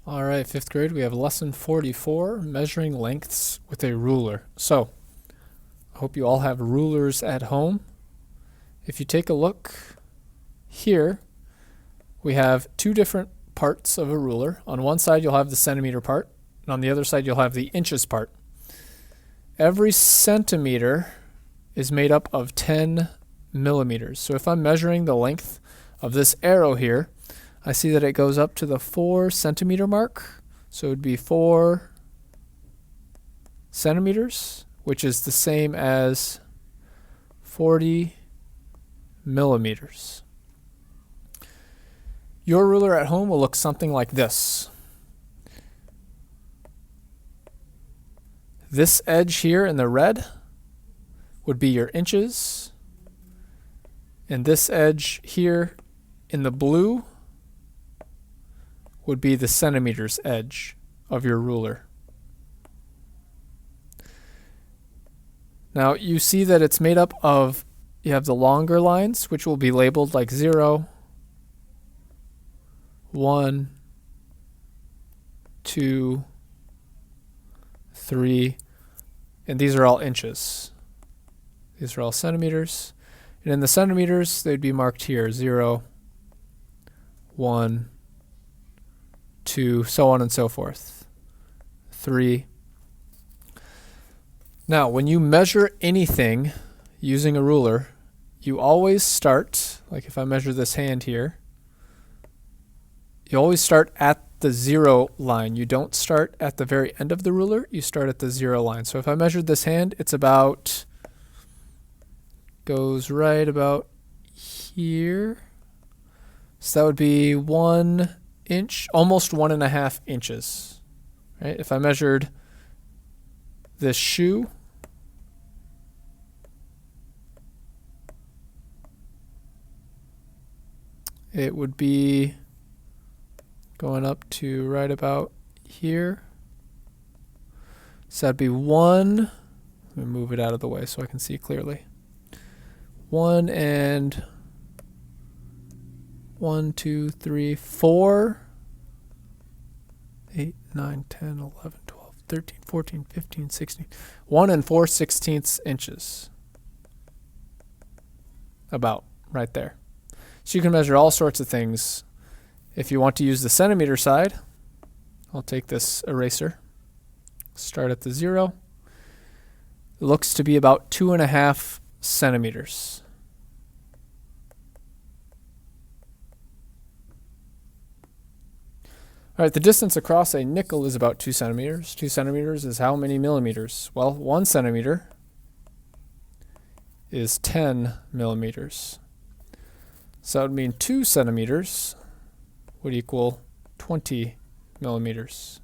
All right, fifth grade, we have lesson 44, measuring lengths with a ruler. So, I hope you all have rulers at home. If you take a look here, we have two different parts of a ruler. On one side, you'll have the centimeter part, and on the other side, you'll have the inches part. Every centimeter is made up of 10 millimeters. So if I'm measuring the length of this arrow here, I see that it goes up to the 4 centimeter mark. So it would be 4 centimeters, which is the same as 40 millimeters. Your ruler at home will look something like this. This edge here in the red would be your inches, and this edge here in the blue would be the centimeters edge of your ruler. Now you see that it's made up of, you have the longer lines, which will be labeled like 0, 1, 2, 3, and these are all inches. These are all centimeters. And in the centimeters, they'd be marked here, 0, 1, 2, so on and so forth. 3. Now, when you measure anything using a ruler, you always start, like if I measure this hand here, you always start at the 0 line. You don't start at the very end of the ruler, you start at the 0 line. So if I measured this hand, it's about, goes right about here. So that would be 1 inch, almost 1.5 inches. Right? If I measured this shoe, it would be going up to right about here. So that'd be 1, let me move it out of the way so I can see clearly. 1 and 1, 2, 3, 4, 8, 9, 10, 11, 12, 13, 14, 15, 16. 1 and 4/16 inches. About right there. So you can measure all sorts of things. If you want to use the centimeter side, I'll take this eraser. Start at the 0. It looks to be about 2.5 centimeters. All right, the distance across a nickel is about 2 centimeters. 2 centimeters is how many millimeters? Well, 1 centimeter is 10 millimeters. So that would mean 2 centimeters would equal 20 millimeters.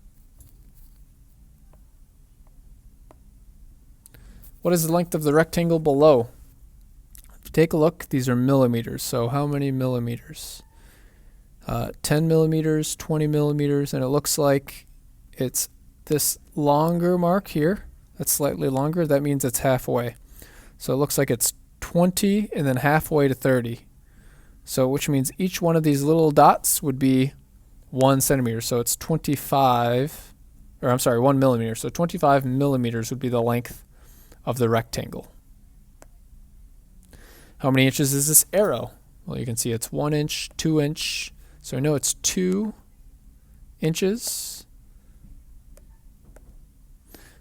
What is the length of the rectangle below? If you take a look, these are millimeters. So how many millimeters? 10 millimeters, 20 millimeters, and it looks like it's this longer mark here. That's slightly longer. That means it's halfway. So it looks like it's 20 and then halfway to 30. So which means each one of these little dots would be 1 centimeter. So it's 25, or I'm sorry, 1 millimeter. So 25 millimeters would be the length of the rectangle. How many inches is this arrow? Well, you can see it's 1 inch, 2 inch. So I know it's 2 inches.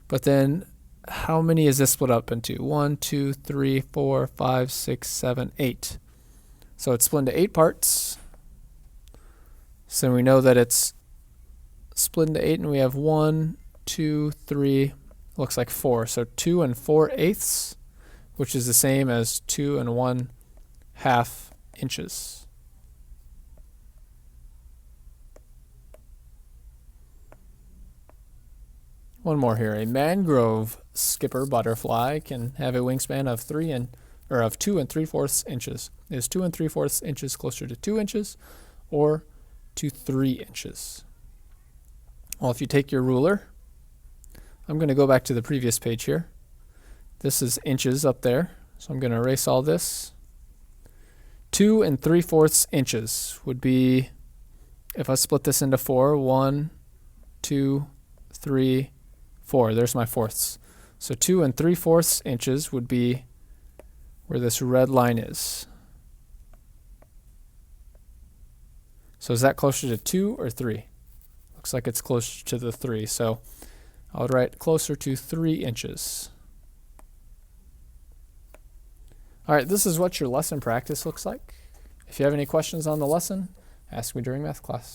But then how many is this split up into? 1, 2, 3, 4, 5, 6, 7, 8. So it's split into 8 parts. So we know that it's split into 8, and we have 1, 2, 3, looks like 4. So 2 and 4/8, which is the same as 2 and 1/2 inches. One more here. A mangrove skipper butterfly can have a wingspan of 2 3/4 inches. Is 2 3/4 inches closer to 2 inches or to 3 inches? Well, if you take your ruler, I'm going to go back to the previous page here. This is inches up there, so I'm going to erase all this. 2 3/4 inches would be, if I split this into 4, 1, 2, 3, 4. There's my fourths. So 2 3/4 inches would be where this red line is. So is that closer to 2 or 3? Looks like it's closer to the 3. So I would write closer to 3 inches. All right, this is what your lesson practice looks like. If you have any questions on the lesson, ask me during math class.